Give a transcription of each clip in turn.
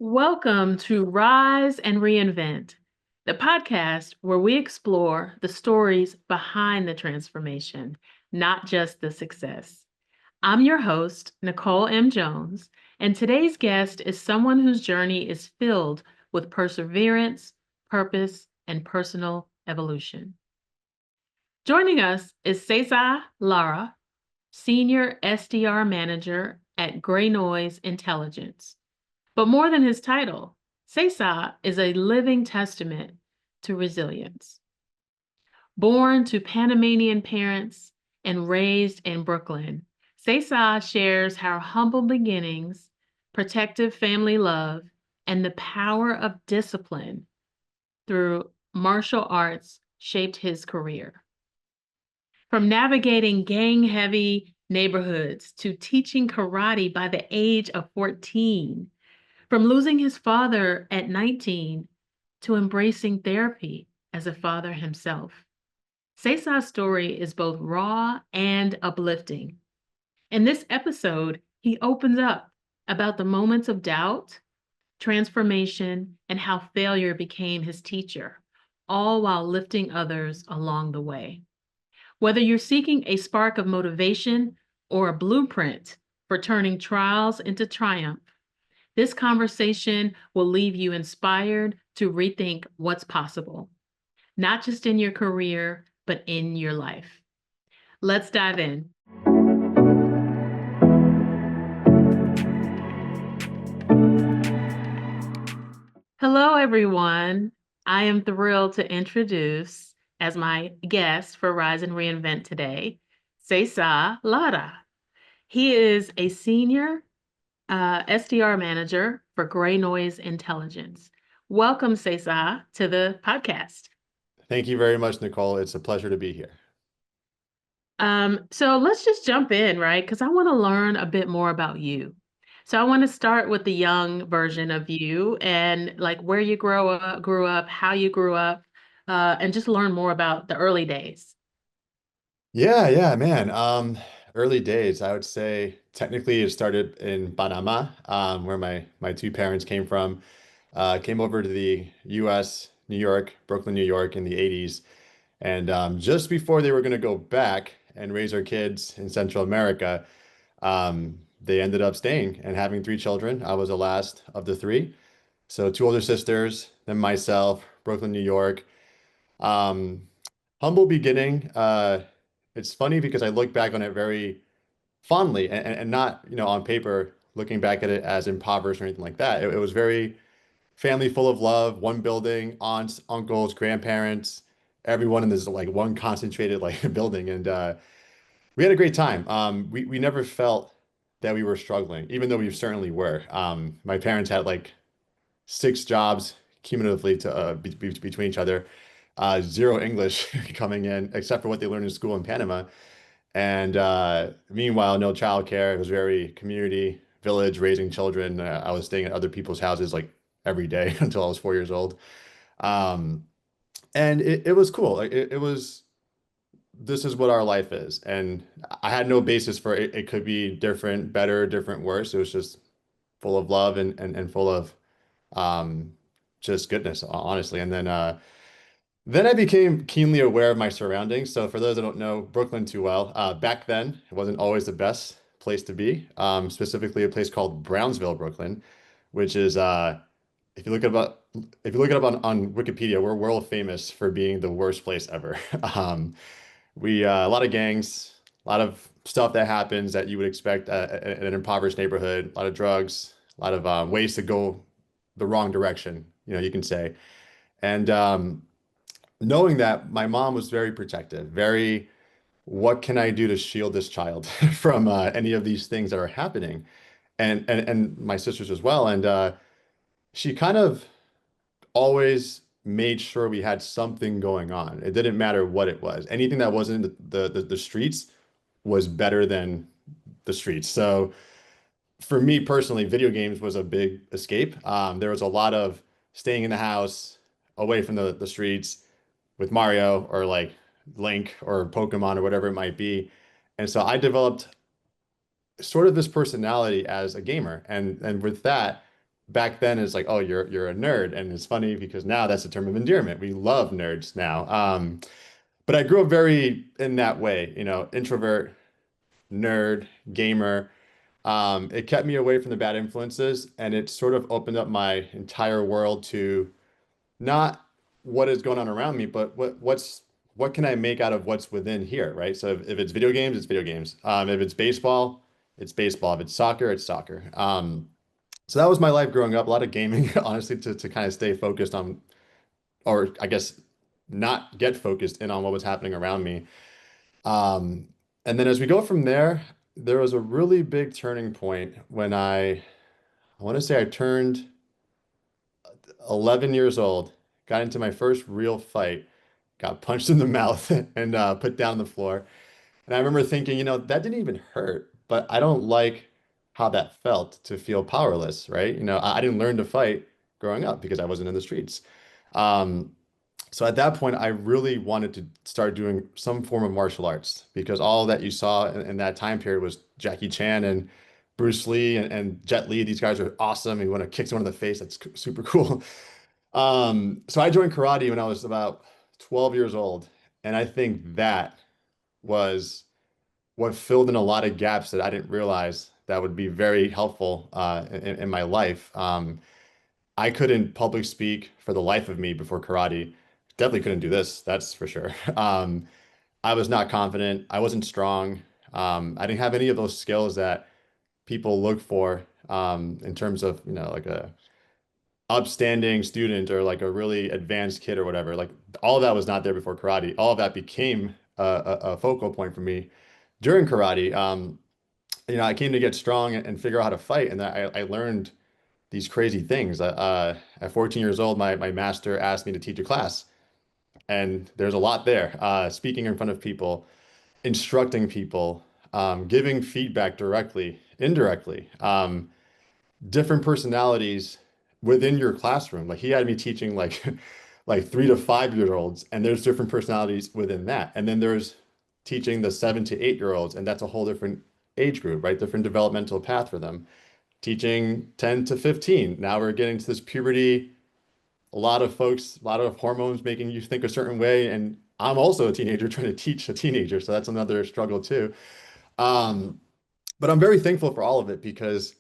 Welcome to Rise and Reinvent, the podcast where we explore the stories behind the transformation, not just the success. I'm your host, Nicole M. Jones, and today's guest is someone whose journey is filled with perseverance, purpose, and personal evolution. Joining us is Cesar Lara, Senior SDR Manager at Gray Noise Intelligence. But more than his title, Cesar is a living testament to resilience. Born to Panamanian parents and raised in Brooklyn, Cesar shares how humble beginnings, protective family love, and the power of discipline through martial arts shaped his career. From navigating gang heavy neighborhoods to teaching karate by the age of 14, from losing his father at 19 to embracing therapy as a father himself. Cesar's story is both raw and uplifting. In this episode, he opens up about the moments of doubt, transformation, and how failure became his teacher, all while lifting others along the way. Whether you're seeking a spark of motivation or a blueprint for turning trials into triumph, this conversation will leave you inspired to rethink what's possible, not just in your career, but in your life. Let's dive in. Hello, everyone. I am thrilled to introduce, as my guest for Rise and Reinvent today, Cesar Lara. He is a senior SDR manager for Gray Noise Intelligence. Welcome, Cesar, to the podcast. Thank you very much, Nicole. It's a pleasure to be here. So let's just jump in, right? Because I want to learn a bit more about you. So I want to start with the young version of you and like where you grew up, how you grew up, and just learn more about the early days. Yeah, man. Early days, I would say technically it started in Panama, where my two parents came from. Came over to the US, New York, Brooklyn, New York in the 80s. And just before they were going to go back and raise our kids in Central America, they ended up staying and having three children. I was the last of the three. So two older sisters, then myself, Brooklyn, New York. Um, Humble beginning. It's funny because I look back on it very fondly and not, on paper, looking back at it as impoverished or anything like that. It was very family full of love, one building, aunts, uncles, grandparents, everyone in this like one concentrated like building. And we had a great time. We never felt that we were struggling, even though we certainly were. My parents had like six jobs cumulatively to between each other. Zero English coming in, except for what they learned in school in Panama. And meanwhile, no childcare. It was very community, village, raising children. I was staying at other people's houses like every day until I was 4 years old. Um, and it was cool. Like it was, this is what our life is. And I had no basis for it. It could be different, better, different, worse. It was just full of love and full of um, just goodness, honestly. And then I became keenly aware of my surroundings. So for those that don't know Brooklyn too well, back then it wasn't always the best place to be. Specifically a place called Brownsville, Brooklyn, which is if you look it up if you look it up on Wikipedia, we're world famous for being the worst place ever. We a lot of gangs, a lot of stuff that happens that you would expect in an impoverished neighborhood, a lot of drugs, a lot of ways to go the wrong direction, you can say. And knowing that my mom was very protective, very, what can I do to shield this child from any of these things that are happening? And my sisters as well. And she kind of always made sure we had something going on. It didn't matter what it was. Anything that wasn't the streets was better than the streets. So for me personally, video games was a big escape. There was a lot of staying in the house, away from the streets with Mario or like Link or Pokemon or whatever it might be. And so I developed sort of this personality as a gamer. And with that, back then it's like, oh, you're a nerd. And it's funny because now that's a term of endearment. We love nerds now. But I grew up very in that way, introvert, nerd, gamer. It kept me away from the bad influences, and it sort of opened up my entire world to not what is going on around me, but what can I make out of what's within here, right? So if it's video games, it's video games. If it's baseball, it's baseball. If it's soccer, it's soccer. So that was my life growing up. A lot of gaming, honestly, to kind of stay focused on, or I guess not get focused in on what was happening around me. Um, and then as we go from there, there was a really big turning point when I want to say I turned 11 years old, got into my first real fight, got punched in the mouth and put down on the floor. And I remember thinking, that didn't even hurt, but I don't like how that felt to feel powerless, right? I didn't learn to fight growing up because I wasn't in the streets. Um, so at that point, I really wanted to start doing some form of martial arts because all that you saw in that time period was Jackie Chan and Bruce Lee and Jet Li. These guys are awesome. You want to kick someone in the face. That's super cool. So I joined karate when I was about 12 years old. And I think that was what filled in a lot of gaps that I didn't realize that would be very helpful in my life. I couldn't public speak for the life of me before karate. Definitely couldn't do this, that's for sure. I was not confident. I wasn't strong. I didn't have any of those skills that people look for in terms of, like a upstanding student or like a really advanced kid or whatever. Like all of that was not there before karate. All of that became a focal point for me during karate. I came to get strong and figure out how to fight, and I learned these crazy things. At 14 years old, my master asked me to teach a class, and there's a lot there. Speaking in front of people, instructing people, giving feedback directly, indirectly, different personalities within your classroom. Like he had me teaching like like 3 to 5 year olds, and there's different personalities within that. And then there's teaching the 7 to 8 year olds, and that's a whole different age group, right? Different developmental path for them. Teaching 10 to 15. Now we're getting to this puberty, a lot of folks, a lot of hormones making you think a certain way. And I'm also a teenager trying to teach a teenager. So that's another struggle too. Um, but I'm very thankful for all of it because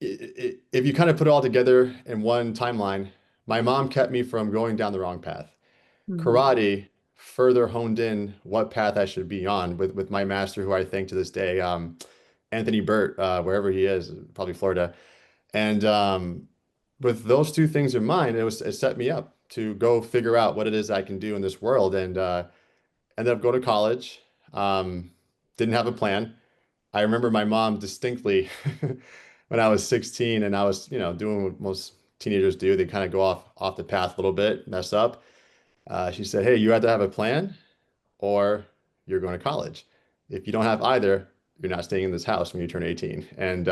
if you kind of put it all together in one timeline, my mom kept me from going down the wrong path. Mhm. Karate further honed in what path I should be on with my master, who I thank to this day, Anthony Burt, wherever he is, probably Florida. And with those two things in mind, it set me up to go figure out what it is I can do in this world, and ended up going to college. Um, didn't have a plan. I remember my mom distinctly when I was 16 and I was, doing what most teenagers do. They kind of go off the path a little bit, mess up. She said, "Hey, you have to have a plan or you're going to college. If you don't have either, you're not staying in this house when you turn 18." And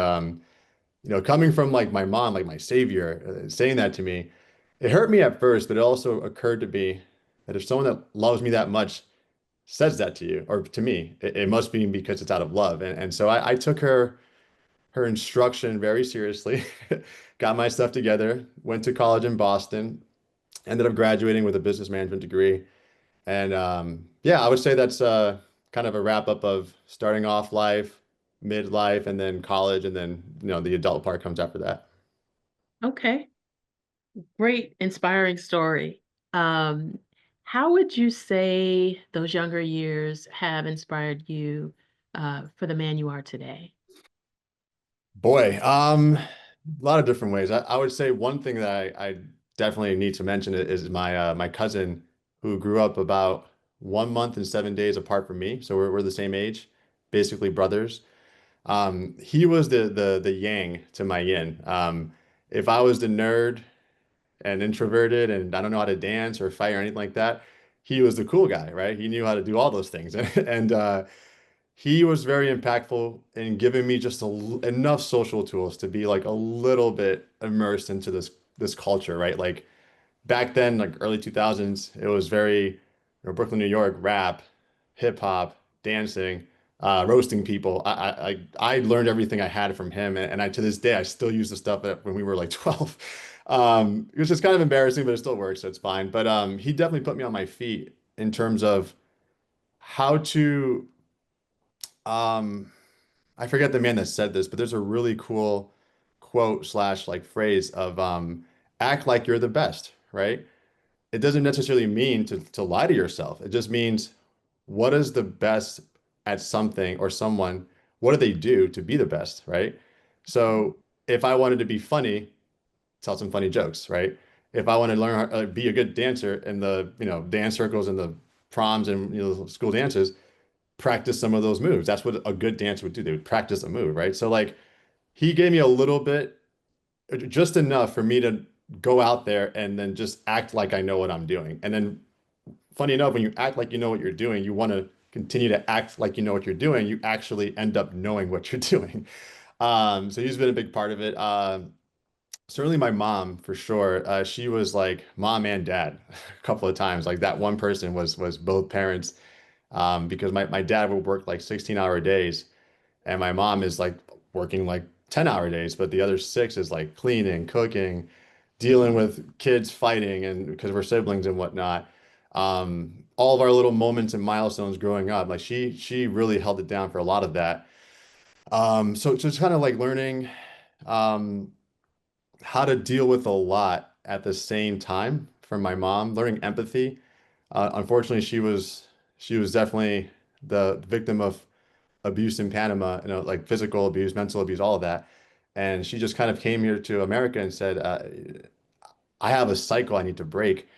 coming from like my mom, like my savior, saying that to me, it hurt me at first, but it also occurred to me that if someone that loves me that much says that to you or to me, it must be because it's out of love. And so I took her instruction very seriously, got my stuff together, went to college in Boston, ended up graduating with a business management degree. And yeah, I would say that's kind of a wrap up of starting off life, midlife, and then college, and then the adult part comes after that. Okay. Great, inspiring story. Um, how would you say those younger years have inspired you for the man you are today? Boy, a lot of different ways. I would say one thing that I definitely need to mention is my cousin who grew up about 1 month and 7 days apart from me. So we're the same age, basically brothers. He was the yang to my yin. If I was the nerd and introverted and I don't know how to dance or fight or anything like that, he was the cool guy, right? He knew how to do all those things. And he was very impactful in giving me just enough social tools to be like a little bit immersed into this culture, right? Like back then, like early 2000s, it was very, Brooklyn, New York, rap, hip hop, dancing. roasting people. I learned everything I had from him, and I to this day I still use the stuff that when we were like 12. It was just kind of embarrassing, but it still works, so it's fine. But he definitely put me on my feet in terms of how to um, I forget the man that said this, but there's a really cool quote slash like phrase of act like you're the best, right? It doesn't necessarily mean to lie to yourself. It just means what is the best at something or someone, what do they do to be the best, right? So if I wanted to be funny, tell some funny jokes, right? If I want to learn how to be a good dancer in the, dance circles and the proms and school dances, practice some of those moves. That's what a good dancer would do. They would practice a move, right? So like he gave me a little bit, just enough for me to go out there and then just act like I know what I'm doing. And then funny enough, when you act like you know what you're doing, you want to continue to act like you know what you're doing. You actually end up knowing what you're doing. So he's been a big part of it. Certainly my mom for sure. She was like mom and dad a couple of times. Like that one person was both parents. Because my dad would work like 16-hour days and my mom is like working like 10-hour days, but the other six is like cleaning, cooking, dealing with kids fighting and because we're siblings and whatnot. All of our little moments and milestones growing up, like she really held it down for a lot of that. So it's just kind of like learning um, how to deal with a lot at the same time from my mom, learning empathy. Unfortunately, she was definitely the victim of abuse in Panama, like physical abuse, mental abuse, all of that. And she just kind of came here to America and said, I have a cycle I need to break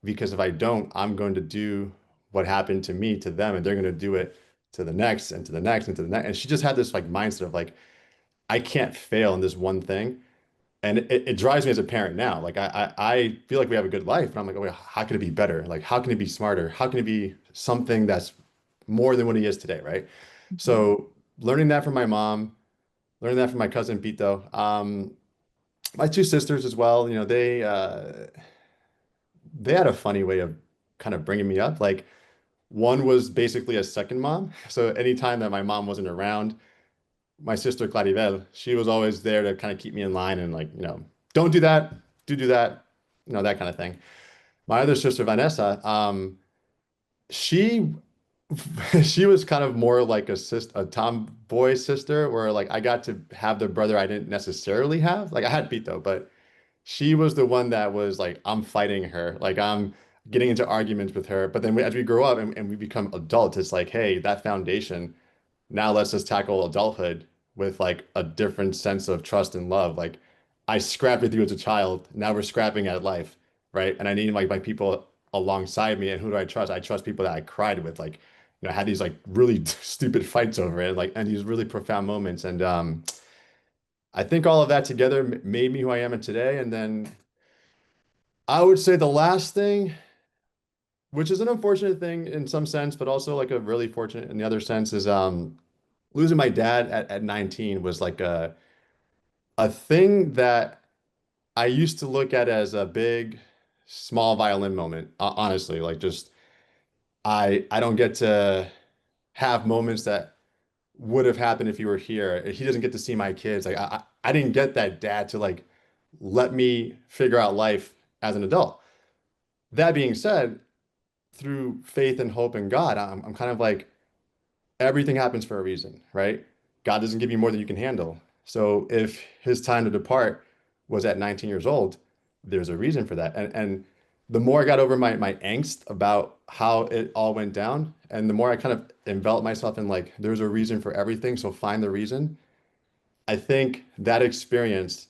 because if I don't, I'm going to do what happened to me to them, and they're going to do it to the next and to the next and to the next. And she just had this like mindset of like, I can't fail in this one thing. And it drives me as a parent now. Like I feel like we have a good life, but I'm like, oh, wait, how can it be better? Like, how can it be smarter? How can it be something that's more than what he is today, right? Mhm. So learning that from my mom, learning that from my cousin Pito, my two sisters as well. They had a funny way of kind of bringing me up. Like one was basically a second mom. So anytime that my mom wasn't around, my sister Claribel, she was always there to kind of keep me in line and like, don't do that, do that, that kind of thing. My other sister Vanessa, she she was kind of more like a tomboy sister where like I got to have the brother I didn't necessarily have. Like I had Pete though, but she was the one that was like, I'm fighting her. Like I'm getting into arguments with her. But then as we grow up and we become adults, it's like, hey, that foundation, now let's just tackle adulthood with like a different sense of trust and love. Like I scrapped with you as a child. Now we're scrapping at life, right? And I need like my people alongside me. And who do I trust? I trust people that I cried with, like, had these like really stupid fights over it, like, and these really profound moments. And I think all of that together made me who I am today. And then I would say the last thing, which is an unfortunate thing in some sense, but also like a really fortunate in the other sense, is losing my dad at 19 was like a thing that I used to look at as a big, small violin moment. Honestly, like just I don't get to have moments that would have happened if you were here. He doesn't get to see my kids. Like I didn't get that dad to like let me figure out life as an adult. That being said, through faith and hope in God, I'm kind of like everything happens for a reason, right? God doesn't give you more than you can handle. So if his time to depart was at 19 years old, there's a reason for that. And the more I got over my angst about how it all went down, and the more I kind of enveloped myself in like there's a reason for everything, so find the reason. I think that experience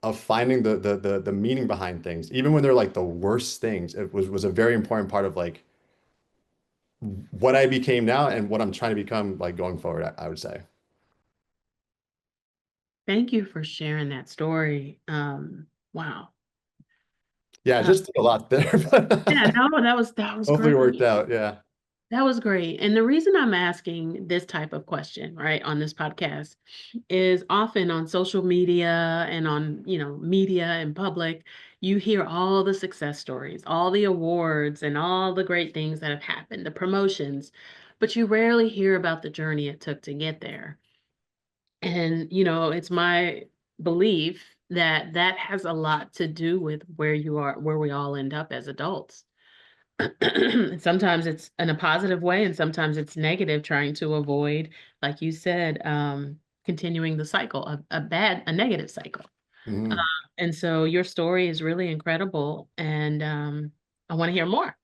of finding the meaning behind things, even when they're like the worst things, it was a very important part of like what I became now and what I'm trying to become like going forward, I would say. Thank you for sharing that story. Wow. Yeah, Uh, just did a lot there, yeah, but no, that was hopefully it worked great. out. Yeah. That was great. And the reason I'm asking this type of question, right, on this podcast is often on social media and on, media and public, you hear all the success stories, all the awards and all the great things that have happened, the promotions. but you rarely hear about the journey it took to get there. And, it's my belief that that has a lot to do with where you are, where we all end up as adults. Sometimes it's in a positive way, and sometimes it's negative, trying to avoid, like you said, continuing the cycle, a negative cycle. Uh, Mhm. and so your story is really incredible, and I want to hear more.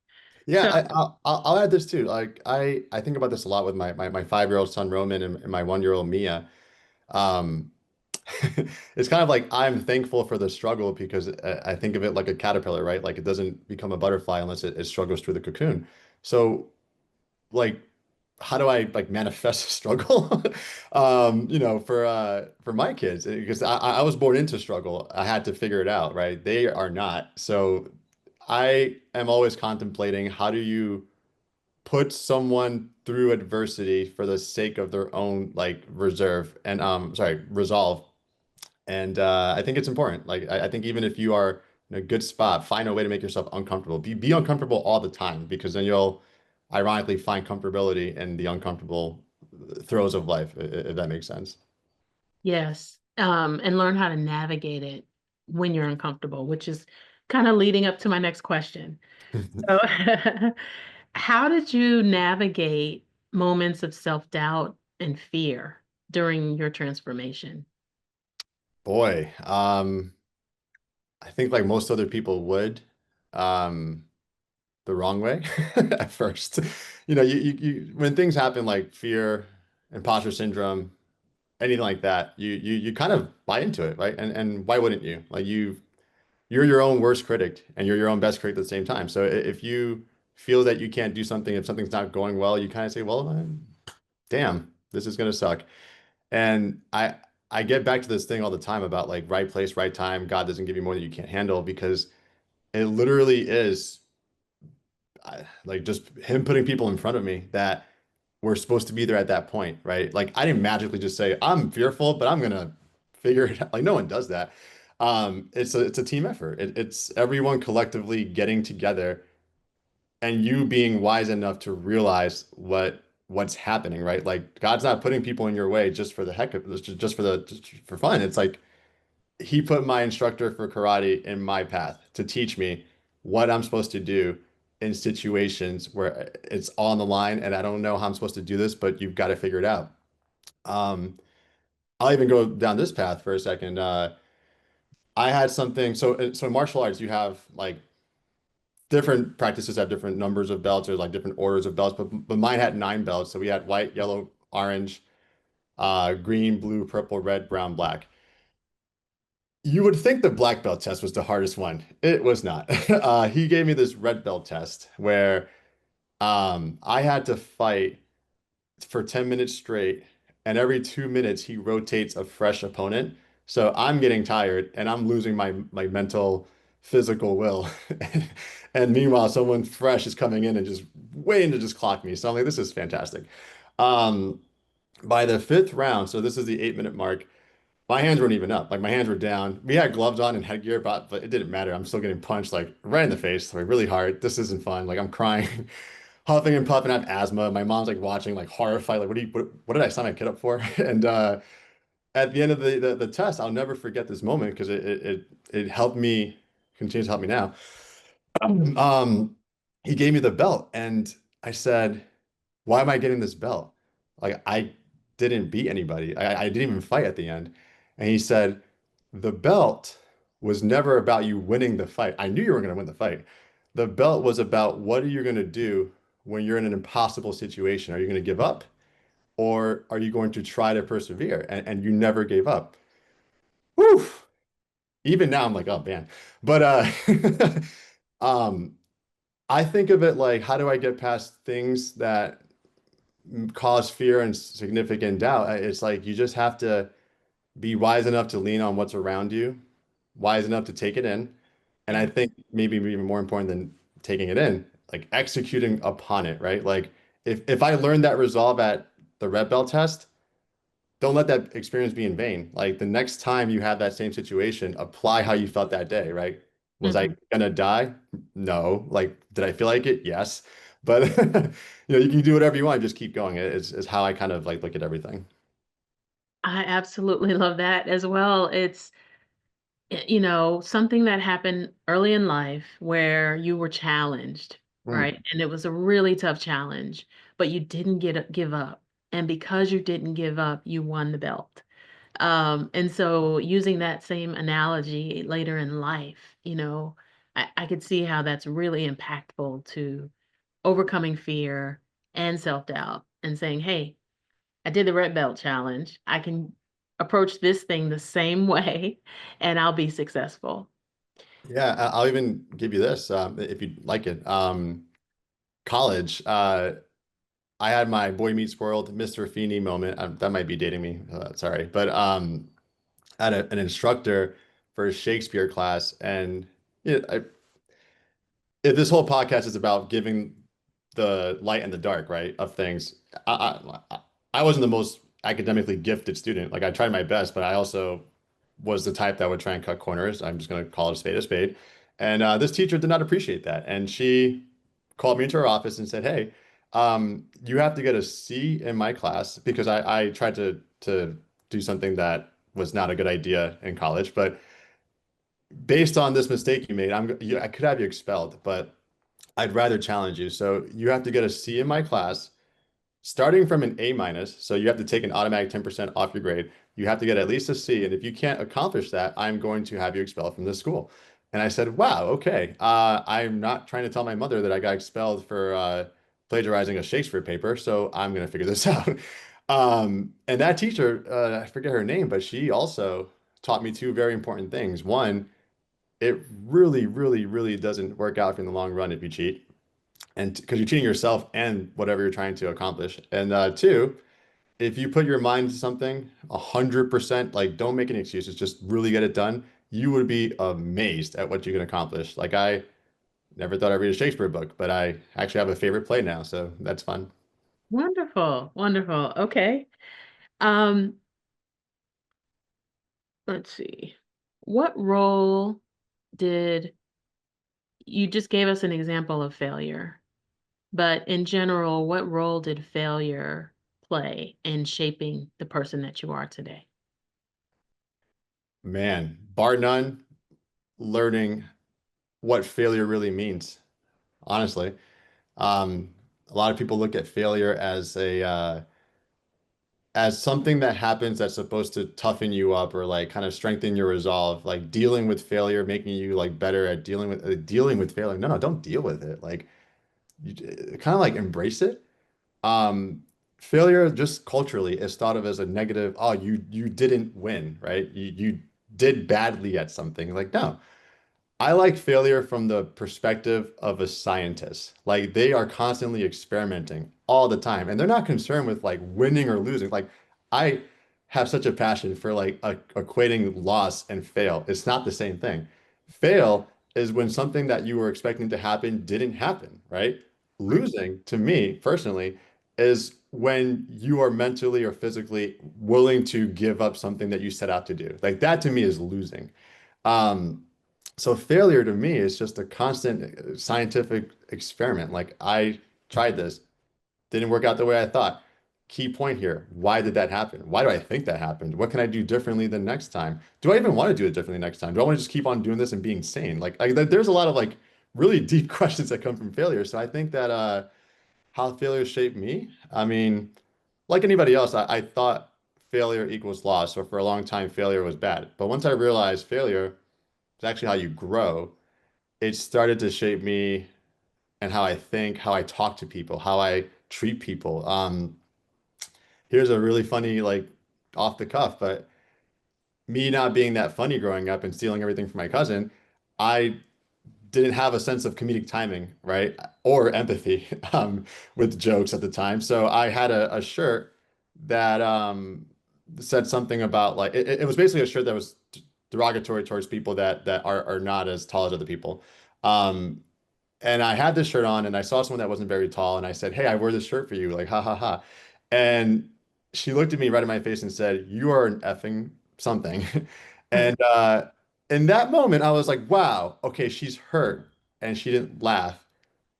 Yeah, So, I'll add this too. Like I think about this a lot with my 5-year-old son Roman and my 1-year-old Mia. Um, it's kind of like I'm thankful for the struggle because I think of it like a caterpillar, right? Like it doesn't become a butterfly unless it struggles through the cocoon. So like how do I like manifest struggle? For my kids, because I was born into struggle. I had to figure it out, right? They are not. So I am always contemplating how do you put someone through adversity for the sake of their own like resolve. And I think it's important. Like I think even if you are in a good spot, find a way to make yourself uncomfortable. Be uncomfortable all the time because then you'll ironically find comfortability in the uncomfortable throes of life, if that makes sense. yes, and learn how to navigate it when you're uncomfortable, which is kind of leading up to my next question. So, how did you navigate moments of self-doubt and fear during your transformation? Boy, I think like most other people would, um, the wrong way at first. When things happen like fear, imposter syndrome, anything like that, you kind of buy into it, right? And why wouldn't you? Like you're your own worst critic and you're your own best critic at the same time. So if you feel that you can't do something, if something's not going well, you kind of say, well, damn, this is gonna suck. And I get back to this thing all the time about like right place, right time. God doesn't give you more than you can't handle because it literally is like just him putting people in front of me that were supposed to be there at that point, right? Like I didn't magically just say, I'm fearful, but I'm gonna figure it out. Like no one does that. It's a team effort. It's everyone collectively getting together and you being wise enough to realize what's happening, right? Like God's not putting people in your way just for the heck of it, just for fun. It's like he put my instructor for karate in my path to teach me what I'm supposed to do in situations where it's all on the line and I don't know how I'm supposed to do this, but you've got to figure it out. Um, I'll even go down this path for a second. I had something, so in martial arts, you have like different practices have different numbers of belts or like different orders of belts, but mine had 9 belts. So we had white, yellow, orange, green, blue, purple, red, brown, black. You would think the black belt test was the hardest one. It was not. He gave me this red belt test where I had to fight for 10 minutes straight, and every 2 minutes he rotates a fresh opponent. So I'm getting tired and I'm losing my mental, physical will. And meanwhile, someone fresh is coming in and just waiting to just clock me. So I'm like, this is fantastic. Um, by the fifth round, so this is the 8-minute mark. My hands weren't even up. Like my hands were down. We had gloves on and headgear, but it didn't matter. I'm still getting punched like right in the face, like really hard. This isn't fun. Like I'm crying, huffing and puffing. I have asthma. My mom's like watching, like horrified. Like what did I sign my kid up for? And at the end of the test, I'll never forget this moment because it helped me, continues to help me now. Um, he gave me the belt and I said, why am I getting this belt? Like I didn't beat anybody. I didn't even fight at the end. And he said, the belt was never about you winning the fight. I knew you were going to win the fight. The belt was about what are you going to do when you're in an impossible situation? Are you going to give up or are you going to try to persevere? And you never gave up. Whew. Even now I'm like, oh man. But um I think of it like how do I get past things that cause fear and significant doubt? It's like you just have to be wise enough to lean on what's around you, wise enough to take it in. And I Yeah. think maybe even more important than taking it in, like executing upon it, right? Like if I learned that resolve at the red belt test, don't let that experience be in vain. Like the next time you have that same situation, apply how you felt that day, right? Was I Mhm. gonna die? No. Like, did I feel like it? Yes. But you can do whatever you want, just keep going. It's how I kind of like look at everything. I absolutely love that as well. It's, something that happened early in life where you were challenged, Mm. right? And it was a really tough challenge, but you didn't give up. And because you didn't give up, you won the belt. And so using that same analogy later in life, I could see how that's really impactful to overcoming fear and self-doubt and saying, hey, I did the red belt challenge. I can approach this thing the same way and I'll be successful. Yeah, I'll even give you this if you'd like it. College, I had my Boy Meets World, Mr. Feeney moment. That might be dating me. Sorry, but I had an instructor for a Shakespeare class, and if this whole podcast is about giving the light and the dark, right, of things, I wasn't the most academically gifted student. Like I tried my best, but I also was the type that would try and cut corners. I'm just going to call it a spade a spade. And this teacher did not appreciate that. And she called me into her office and said, "Hey, you have to get a C in my class because I tried to do something that was not a good idea in college. But based on this mistake you made, I could have you expelled, but I'd rather challenge you. So you have to get a C in my class starting from an A minus, so you have to take an automatic 10% off your grade. You have to get at least a C. And if you can't accomplish that, I'm going to have you expelled from this school." And I said, wow, okay. I'm not trying to tell my mother that I got expelled for plagiarizing a Shakespeare paper, so I'm going to figure this out. And that teacher, I forget her name, but she also taught me two very important things. One, it really, really, really doesn't work out in the long run if you cheat and because you're cheating yourself and whatever you're trying to accomplish. And two, if you put your mind to something 100%, like don't make any excuses, just really get it done, you would be amazed at what you can accomplish. Like I never thought I'd read a Shakespeare book, but I actually have a favorite play now, so that's fun. Wonderful. Wonderful. Okay. Um, let's see. What role did you just gave us an example of failure, but in general, what role did failure play in shaping the person that you are today? Man, bar none, learning what failure really means, honestly. Um, a lot of people look at failure as something that happens that's supposed to toughen you up or like kind of strengthen your resolve, like dealing with failure, making you like better at dealing with failure. No, no, don't deal with it. Like you kind of like embrace it. Um, Failure just culturally is thought of as a negative. Oh, you didn't win, right? You did badly at something. Like no, I like failure from the perspective of a scientist. Like they are constantly experimenting all the time and they're not concerned with like winning or losing. Like I have such a passion for like equating loss and fail. It's not the same thing. Fail is when something that you were expecting to happen didn't happen, right? Losing to me personally is when you are mentally or physically willing to give up something that you set out to do. Like that to me is losing. Um, so failure to me is just a constant scientific experiment. Like I tried this, didn't work out the way I thought. Key point here, why did that happen? Why do I think that happened? What can I do differently the next time? Do I even want to do it differently next time? Do I want to just keep on doing this and being sane? There's a lot of like really deep questions that come from failure. So I think that how failure shaped me, I mean, like anybody else, I thought failure equals loss. So for a long time, failure was bad. But once I realized failure is actually how you grow, it started to shape me and how I think, how I talk to people, how I treat people. Here's a really funny, like off the cuff, but me not being that funny growing up and stealing everything from my cousin, I didn't have a sense of comedic timing, right? Or empathy with jokes at the time. So I had a shirt that said something about like it was basically a shirt that was derogatory towards people that are not as tall as other people. Um, And I had this shirt on and I saw someone that wasn't very tall and I said, "Hey, I wore this shirt for you." Like, ha ha ha. And she looked at me right in my face and said, "You are an effing something." And in that moment, I was like, wow, okay, she's hurt and she didn't laugh.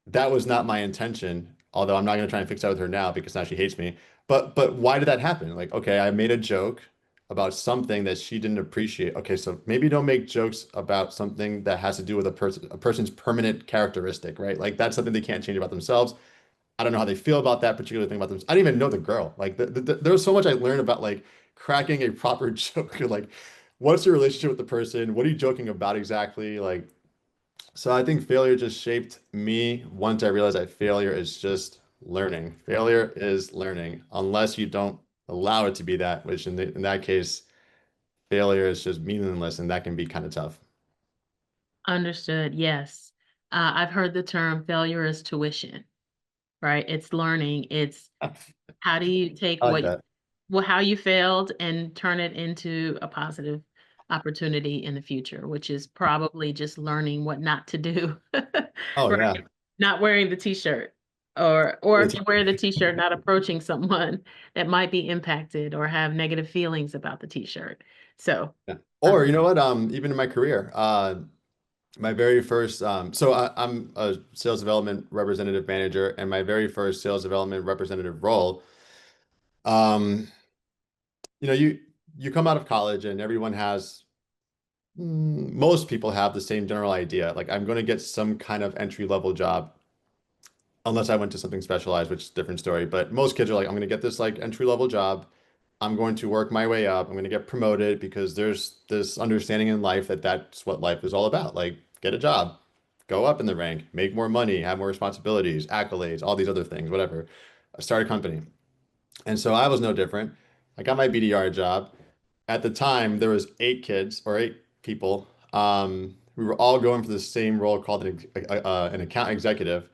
that was not my intention. Although I'm not going to try and fix that with her now because now she hates me. But why did that happen? Like, okay, I made a joke about something that she didn't appreciate. Okay, so maybe don't make jokes about something that has to do with a person's permanent characteristic, right? Like that's something they can't change about themselves. I don't know how they feel about that particular thing about them. I didn't even know the girl. Like there was so much I learned about like cracking a proper joke. Like, what's your relationship with the person? What are you joking about exactly? Like, so I think failure just shaped me once I realized that failure is just learning. Failure is learning, unless you don't allow it to be that, which in that case, failure is just meaningless, and that can be kind of tough. Understood. Yes. I've heard the term failure is tuition, right? It's learning. It's how do you take I like that. how you failed and turn it into a positive opportunity in the future, which is probably just learning what not to do, Oh right? yeah. Not wearing the t-shirt, or if you wear the t-shirt, not approaching someone that might be impacted or have negative feelings about the t-shirt. So, Yeah. uh, Or you know what? Even in my career, my very first, I'm a sales development representative manager, and my very first sales development representative role, um, you know, you come out of college and everyone has, most people have the same general idea. Like, I'm going to get some kind of entry level job, unless I went to something specialized, which is a different story. But most kids are like, I'm going to get this like entry level job. I'm going to work my way up. I'm going to get promoted because there's this understanding in life that that's what life is all about. Like, get a job, go up in the rank, make more money, have more responsibilities, accolades, all these other things, whatever. Start a company. And so I was no different. I got my BDR job. At the time, there was 8 kids or 8 people. We were all going for the same role called an account executive,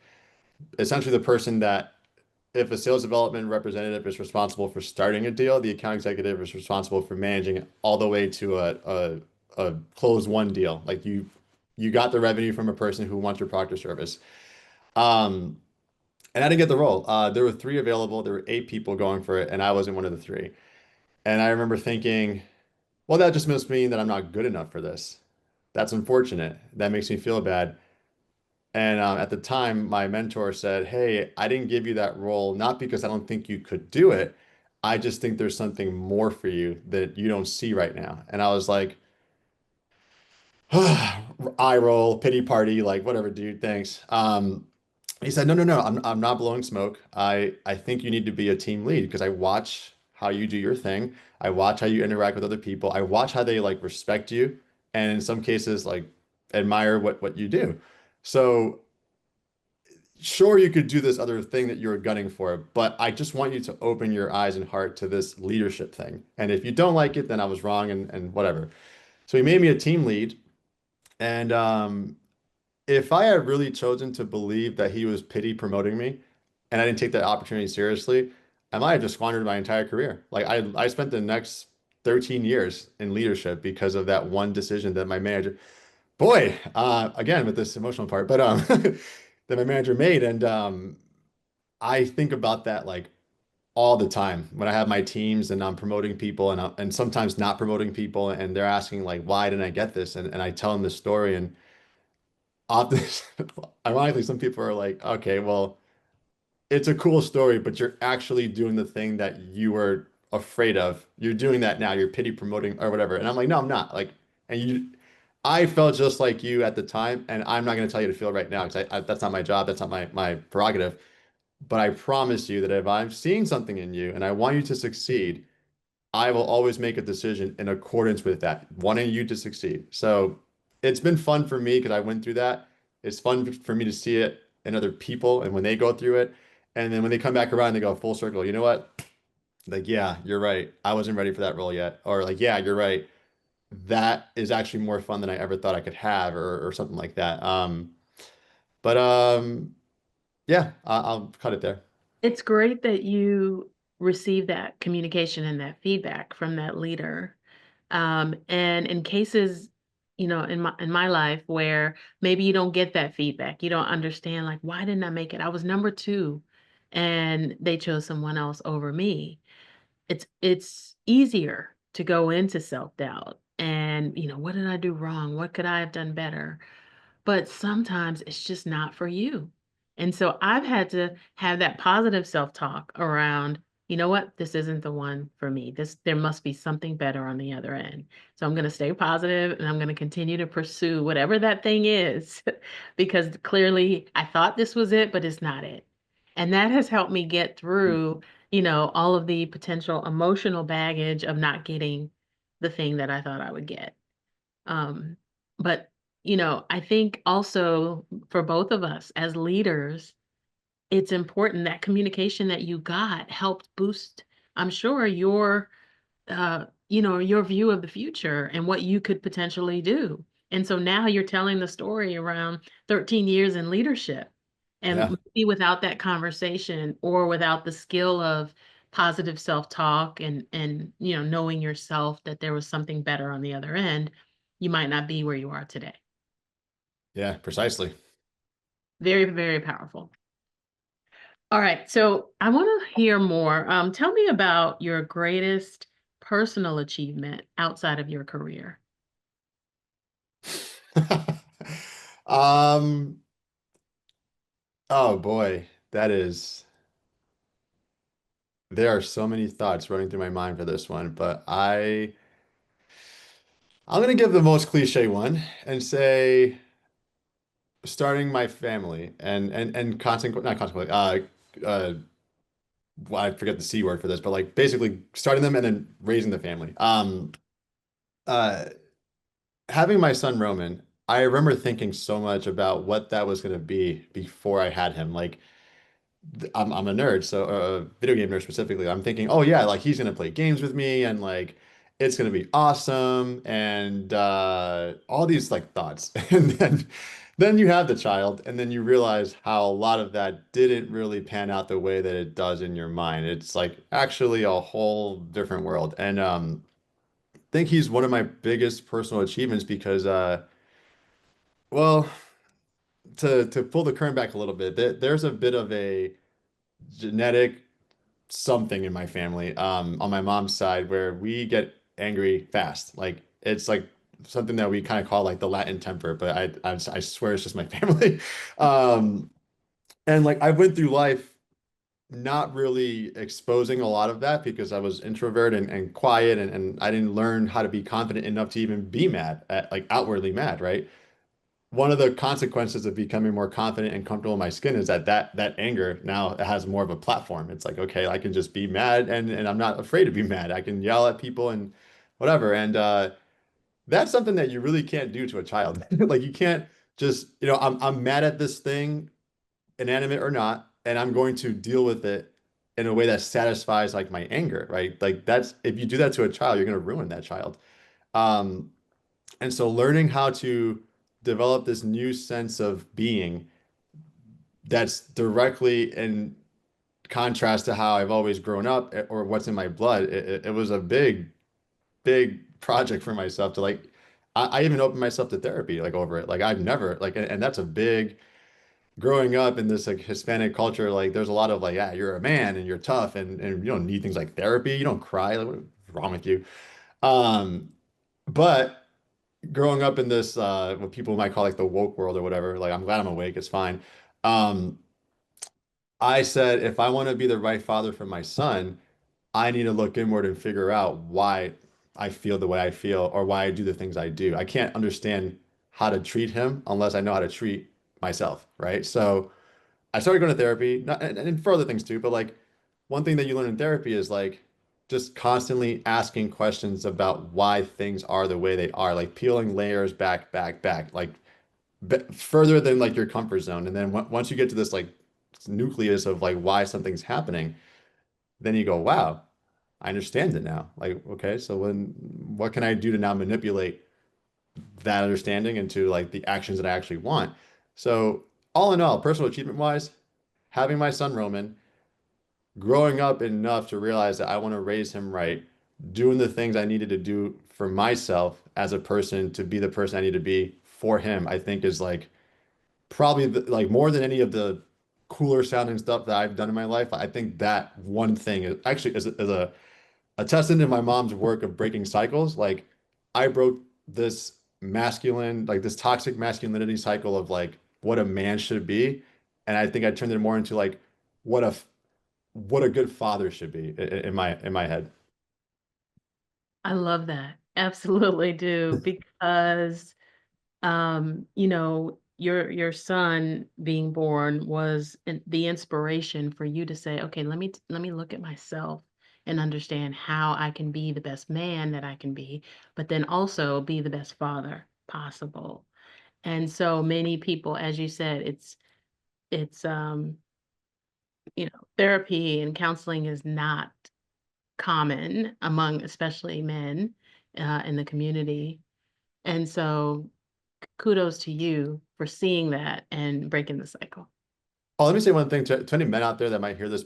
essentially the person that if a sales development representative is responsible for starting a deal, the account executive is responsible for managing it all the way to a closed one deal. Like you got the revenue from a person who wants your product or service. Um, and I didn't get the role. There were 3 available. There were 8 people going for it, and I wasn't one of the 3. And I remember thinking, well, that just must mean that I'm not good enough for this. That's unfortunate. That makes me feel bad. And at the time, my mentor said, "Hey, I didn't give you that role not because I don't think you could do it. I just think there's something more for you that you don't see right now." And I was like, eye roll, pity party, like whatever, dude, thanks. He said, "No, no, no, I'm not blowing smoke. I think you need to be a team lead because I watch how you do your thing. I watch how you interact with other people. I watch how they like respect you, and in some cases, like admire what you do. So." Sure, you could do this other thing that you're gunning for, but I just want you to open your eyes and heart to this leadership thing. And if you don't like it, then I was wrong and whatever. So he made me a team lead. And if I had really chosen to believe that he was pity promoting me and I didn't take that opportunity seriously, I might have just squandered my entire career. Like I spent the next 13 years in leadership because of that one decision that my manager, boy, again with this emotional part, but that my manager made. And I think about that like all the time when I have my teams and I'm promoting people and sometimes not promoting people and they're asking like, why didn't I get this? And I tell them the story and often, ironically, some people are like, okay, well, it's a cool story, but you're actually doing the thing that you were afraid of. You're doing that now. You're pity promoting or whatever. And I'm like, no, I'm not. Like, and I felt just like you at the time, and I'm not going to tell you to feel right now because that's not my job. That's not my prerogative. But I promise you that if I'm seeing something in you and I want you to succeed, I will always make a decision in accordance with that, wanting you to succeed. So it's been fun for me because I went through that. It's fun for me to see it in other people and when they go through it. And then when they come back around, they go full circle. You know what? Like, yeah, you're right. I wasn't ready for that role yet. Or like, yeah, you're right. That is actually more fun than I ever thought I could have or something like that. But yeah, I'll cut it there. it's great that you receive that communication and that feedback from that leader. And in cases, in my life where maybe you don't get that feedback, you don't understand, like, why didn't I make it? I was number two and they chose someone else over me. It's easier to go into self-doubt and, what did I do wrong? What could I have done better? But sometimes it's just not for you. And so I've had to have that positive self-talk around, you know what, this isn't the one for me. There must be something better on the other end. So I'm going to stay positive and I'm going to continue to pursue whatever that thing is because clearly I thought this was it, but it's not it. And that has helped me get through, all of the potential emotional baggage of not getting the thing that I thought I would get. Um, but, I think also for both of us as leaders, it's important that communication that you got helped boost, I'm sure, your view of the future and what you could potentially do. And so now you're telling the story around 13 years in leadership. Yeah. And maybe without that conversation or without the skill of positive self-talk and knowing yourself that there was something better on the other end, you might not be where you are today. Yeah, precisely. Very, very powerful. All right, so I want to hear more. Tell me about your greatest personal achievement outside of your career. Um, oh boy, there are so many thoughts running through my mind for this one, but I'm gonna give the most cliche one and say starting my family and consequent not consequently well, I forget the C word for this, but like basically starting them and then raising the family. Uh Having my son Roman, I remember thinking so much about what that was gonna be before I had him. Like I'm a nerd, so a video game nerd specifically. I'm thinking, oh yeah, like he's gonna play games with me and like it's gonna be awesome and all these like thoughts. And then you have the child and then you realize how a lot of that didn't really pan out the way that it does in your mind. It's like actually a whole different world. And I think he's one of my biggest personal achievements because well, to pull the curtain back a little bit, there's a bit of a genetic something in my family, on my mom's side where we get angry fast. Like it's like something that we kind of call like the Latin temper, but I swear it's just my family. Um, and like I went through life not really exposing a lot of that because I was introvert and quiet and I didn't learn how to be confident enough to even be mad at like outwardly mad, right? One of the consequences of becoming more confident and comfortable in my skin is that anger now has more of a platform. It's like, okay, I can just be mad and I'm not afraid to be mad. I can yell at people and whatever. And that's something that you really can't do to a child. Like you can't just, I'm mad at this thing, inanimate or not, and I'm going to deal with it in a way that satisfies like my anger, right? Like that's if you do that to a child, you're going to ruin that child. Um, and so learning how to develop this new sense of being that's directly in contrast to how I've always grown up or what's in my blood, it was a big, big project for myself to like, I even opened myself to therapy like over it. Like I've never like, and that's a big, growing up in this like Hispanic culture, like there's a lot of like, yeah, you're a man and you're tough and you don't need things like therapy. You don't cry. Like, what's wrong with you? Um, but growing up in this what people might call like the woke world or whatever, like I'm glad I'm awake, it's fine. Um, I said if I want to be the right father for my son, I need to look inward and figure out why I feel the way I feel or why I do the things I do. I can't understand how to treat him unless I know how to treat myself, right? So I started going to therapy, not, and for other things too, but like one thing that you learn in therapy is like just constantly asking questions about why things are the way they are, like peeling layers back, back, back, like further than like your comfort zone. And then once you get to this like nucleus of like why something's happening, then you go, wow, I understand it now. Like, okay, so what can I do to now manipulate that understanding into like the actions that I actually want? So all in all, personal achievement wise, having my son Roman, growing up enough to realize that I want to raise him right, doing the things I needed to do for myself as a person to be the person I need to be for him, I think is like probably like more than any of the cooler sounding stuff that I've done in my life. I think that one thing is actually is a testament to my mom's work of breaking cycles. Like I broke this masculine, like this toxic masculinity cycle of like what a man should be. And I think I turned it more into like what a what a good father should be in my head. I love that. Absolutely do because your son being born was the inspiration for you to say, okay, let me look at myself and understand how I can be the best man that I can be, but then also be the best father possible. And so many people, as you said, it's therapy and counseling is not common among especially men in the community. And so kudos to you for seeing that and breaking the cycle. Oh, let me say one thing to any men out there that might hear this,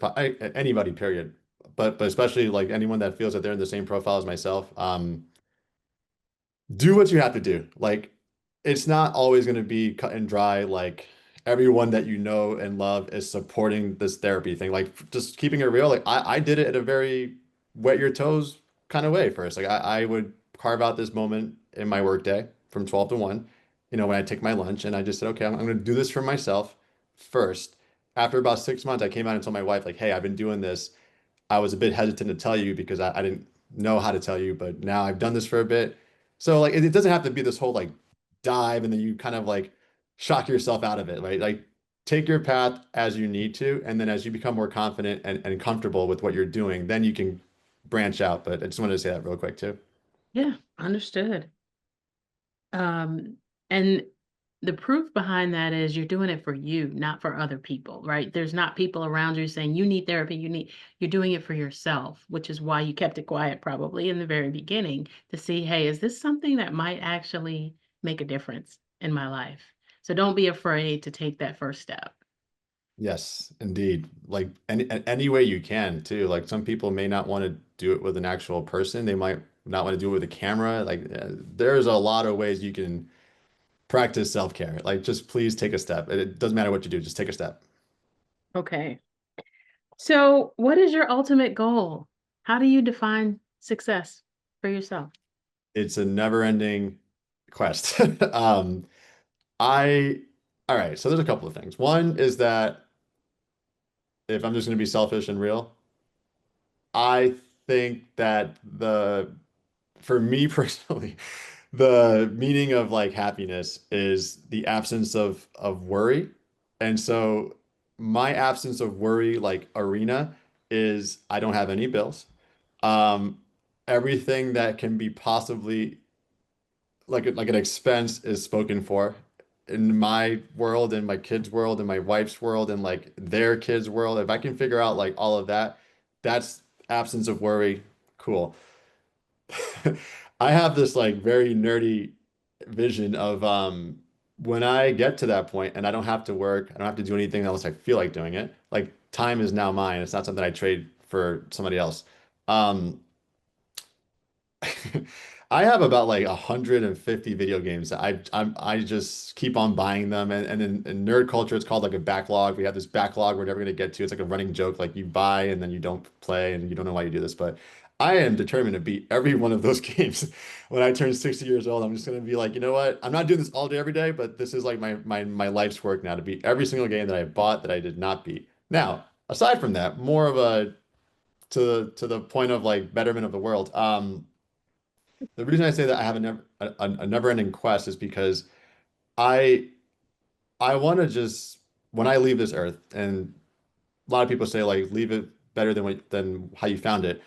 anybody, period. But especially like anyone that feels that they're in the same profile as myself. Do what you have to do. Like, it's not always going to be cut and dry. Like, everyone that you know and love is supporting this therapy thing. Like, just keeping it real. Like, I did it in a very wet your toes kind of way first. Like, I would carve out this moment in my workday from 12 to 1, when I take my lunch, and I just said, okay, I'm going to do this for myself first. After about 6 months, I came out and told my wife, like, hey, I've been doing this. I was a bit hesitant to tell you because I didn't know how to tell you, but now I've done this for a bit. So like it doesn't have to be this whole like dive and then you kind of like shock yourself out of it, right? Like take your path as you need to, and then as you become more confident and comfortable with what you're doing, then you can branch out. But I just wanted to say that real quick too. Yeah, understood. Um, and the proof behind that is you're doing it for you, not for other people, right? There's not people around you saying you need therapy, you're doing it for yourself, which is why you kept it quiet probably in the very beginning to see, hey, is this something that might actually make a difference in my life? So don't be afraid to take that first step. Yes, indeed. Like any way you can too. Like some people may not want to do it with an actual person. They might not want to do it with a camera. Like there's a lot of ways you can practice self-care. Like just please take a step. It doesn't matter what you do, just take a step. Okay. So what is your ultimate goal? How do you define success for yourself? It's a never-ending quest. I all right, so there's a couple of things. One is that if I'm just going to be selfish and real, I think that for me personally, the meaning of like happiness is the absence of worry. And so my absence of worry like arena is I don't have any bills. Um, Everything that can be possibly like an expense is spoken for in my world, in my kids' world, in my wife's world, and like their kids' world. If I can figure out like all of that, that's absence of worry. Cool. I have this like very nerdy vision of when I get to that point and I don't have to work, I don't have to do anything unless I feel like doing it. Like time is now mine. It's not something I trade for somebody else. Um, I have about like 150 video games. I just keep on buying them, and in nerd culture, it's called like a backlog. We have this backlog we're never gonna get to. It's like a running joke, like you buy and then you don't play, and you don't know why you do this. But I am determined to beat every one of those games. When I turn 60 years old, I'm just gonna be like, you know what? I'm not doing this all day every day, but this is like my life's work now to beat every single game that I bought that I did not beat. Now, aside from that, more of a to the point of like betterment of the world. The reason I say that I have a never-ending quest is because I I want to just when I leave this earth, and a lot of people say like leave it better than how you found it.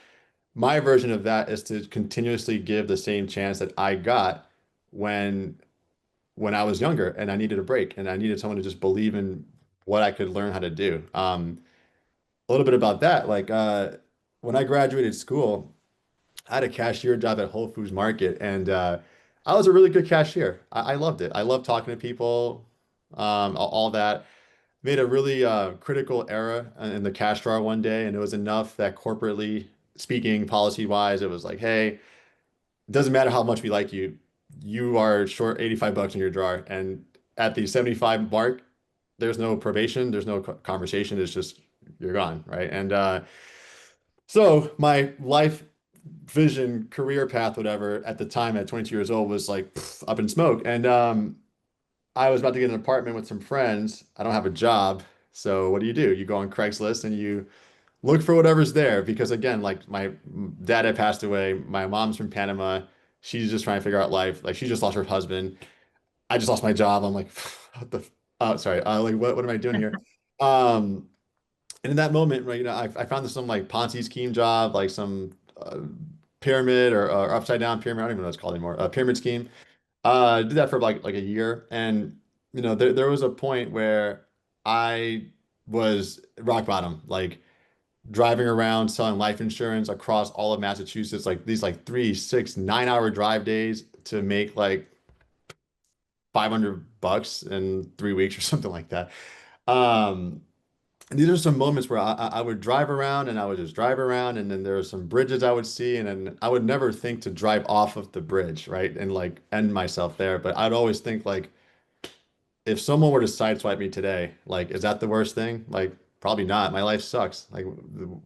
My version of that is to continuously give the same chance that I got when when I was younger and I needed a break and I needed someone to just believe in what I could learn how to do. A little bit about that, like when I graduated school. I had a cashier job at Whole Foods Market, and I was a really good cashier. I loved it. I loved talking to people, all that. Made a really critical error in the cash drawer one day, and it was enough that corporately speaking, policy-wise, it was like, hey, it doesn't matter how much we like you, you are short 85 bucks in your drawer. And at the 75 mark, there's no probation, there's no conversation, it's just you're gone, right? And so my life vision, career path, whatever, at the time at 22 years old was like up in smoke. And I was about to get an apartment with some friends. I don't have a job. So what do? You go on Craigslist and you look for whatever's there because again, like my dad had passed away, my mom's from Panama. She's just trying to figure out life. Like she just lost her husband. I just lost my job. I'm like, what the, sorry, like what am I doing here? Um, and in that moment, right, I found this some like Ponzi scheme job, like some pyramid or upside down pyramid. I don't even know what it's called anymore. A pyramid scheme. Did that for like a year, and there was a point where I was rock bottom, like driving around selling life insurance across all of Massachusetts, like these like 3, 6, 9 hour drive days to make like $500 in 3 weeks or something like that. Um, and these are some moments where I would drive around and I would just drive around, and then there are some bridges I would see, and then I would never think to drive off of the bridge, right? And like end myself there. But I'd always think like, if someone were to sideswipe me today, like, is that the worst thing? Like, probably not. My life sucks. Like,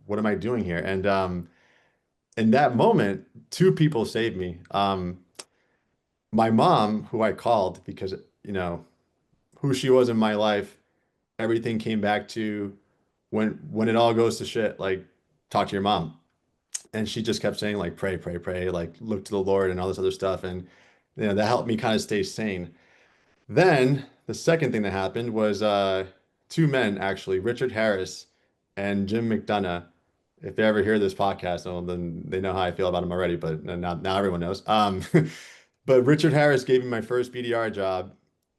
what am I doing here? And in that moment, two people saved me. My mom, who I called because, you know, who she was in my life, everything came back to when it all goes to shit, like talk to your mom. And she just kept saying like pray, pray, pray, like look to the Lord and all this other stuff. And that helped me kind of stay sane. Then the second thing that happened was two men actually, Richard Harris and Jim McDonough. If they ever hear this podcast, well, then they know how I feel about him already, but now everyone knows. But Richard Harris gave me my first BDR job.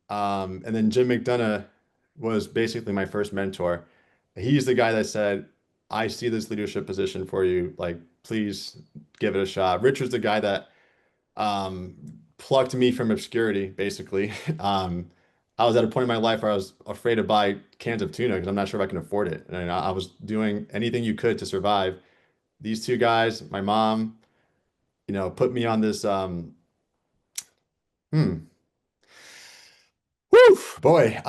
And then Jim McDonough was basically my first mentor. He's the guy that said, I see this leadership position for you. Like, please give it a shot. Richard's the guy that um, plucked me from obscurity, basically. I was at a point in my life where I was afraid to buy cans of tuna because I'm not sure if I can afford it. And I was doing anything you could to survive. These two guys, my mom, put me on this, hmm, whew, boy,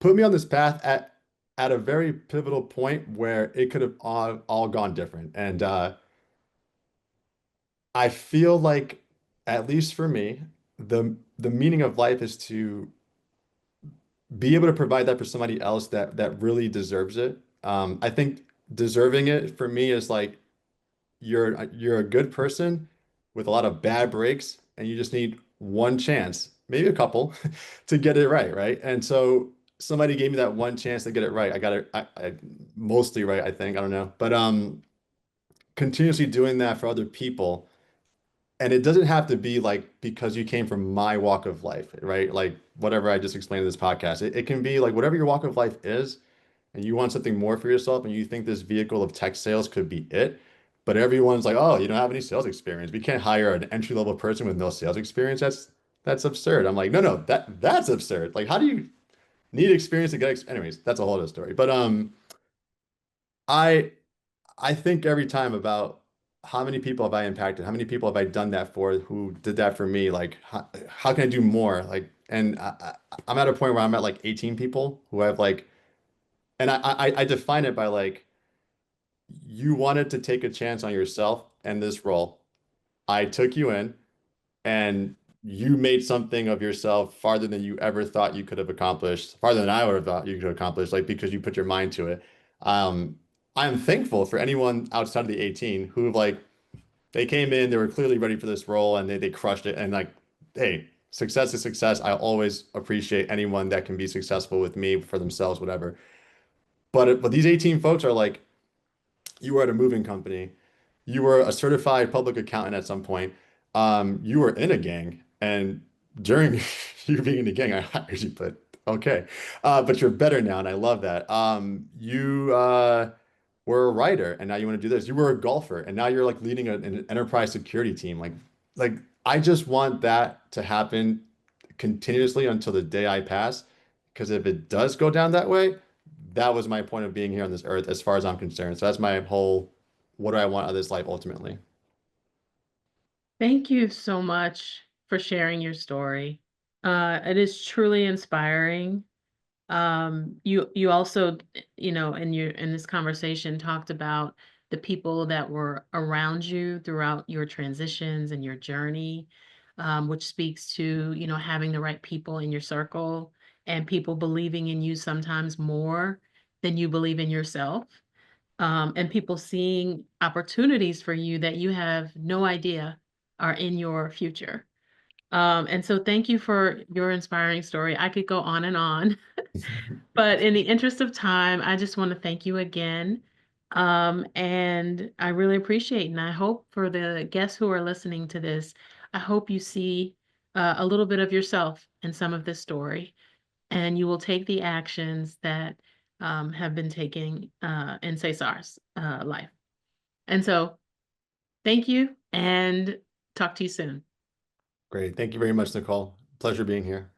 put me on this path at a very pivotal point where it could have all gone different. And I feel like, at least for me, the meaning of life is to be able to provide that for somebody else that really deserves it. I think deserving it for me is like you're a good person with a lot of bad breaks, and you just need one chance, maybe a couple, to get it right, right? And so somebody gave me that one chance to get it right. I got it I mostly right, I think. I don't know. But continuously doing that for other people. And it doesn't have to be like because you came from my walk of life, right? Like whatever I just explained in this podcast. It can be like whatever your walk of life is, and you want something more for yourself, and you think this vehicle of tech sales could be it. But everyone's like, oh, you don't have any sales experience. We can't hire an entry-level person with no sales experience. That's absurd. I'm like, no, that's absurd. Like, how do you need experience to get anyways, that's a whole other story. But I I think every time about how many people have I impacted? How many people have I done that for who did that for me? Like, how can I do more? Like, and I'm at a point where I'm at like 18 people who have like, and I define it by like, you wanted to take a chance on yourself and this role. I took you in and you made something of yourself farther than you ever thought you could have accomplished, farther than I would have thought you could accomplish, like because you put your mind to it. Um, I'm thankful for anyone outside of the 18 who like they came in, they were clearly ready for this role and they crushed it. And like, hey, success is success. I always appreciate anyone that can be successful with me for themselves, whatever. But these 18 folks are like, you were at a moving company. You were a certified public accountant at some point. You were in a gang, and during you being in a gang, I hired you, but okay. But you're better now, and I love that. You were a writer, and now you want to do this. You were a golfer, and now you're like leading an enterprise security team. Like I just want that to happen continuously until the day I pass, because if it does go down that way, that was my point of being here on this earth, as far as I'm concerned. So that's my whole, what do I want out of this life ultimately? Thank you so much for sharing your story. It is truly inspiring. You also, in this conversation talked about the people that were around you throughout your transitions and your journey, which speaks to, having the right people in your circle and people believing in you sometimes more than you believe in yourself, and people seeing opportunities for you that you have no idea are in your future. And so thank you for your inspiring story. I could go on and on, but in the interest of time, I just want to thank you again. And I really appreciate, and I hope for the guests who are listening to this, I hope you see a little bit of yourself in some of this story, and you will take the actions that have been taken in Cesar's life. And so thank you, and talk to you soon. Great. Thank you very much, Nicole. Pleasure being here.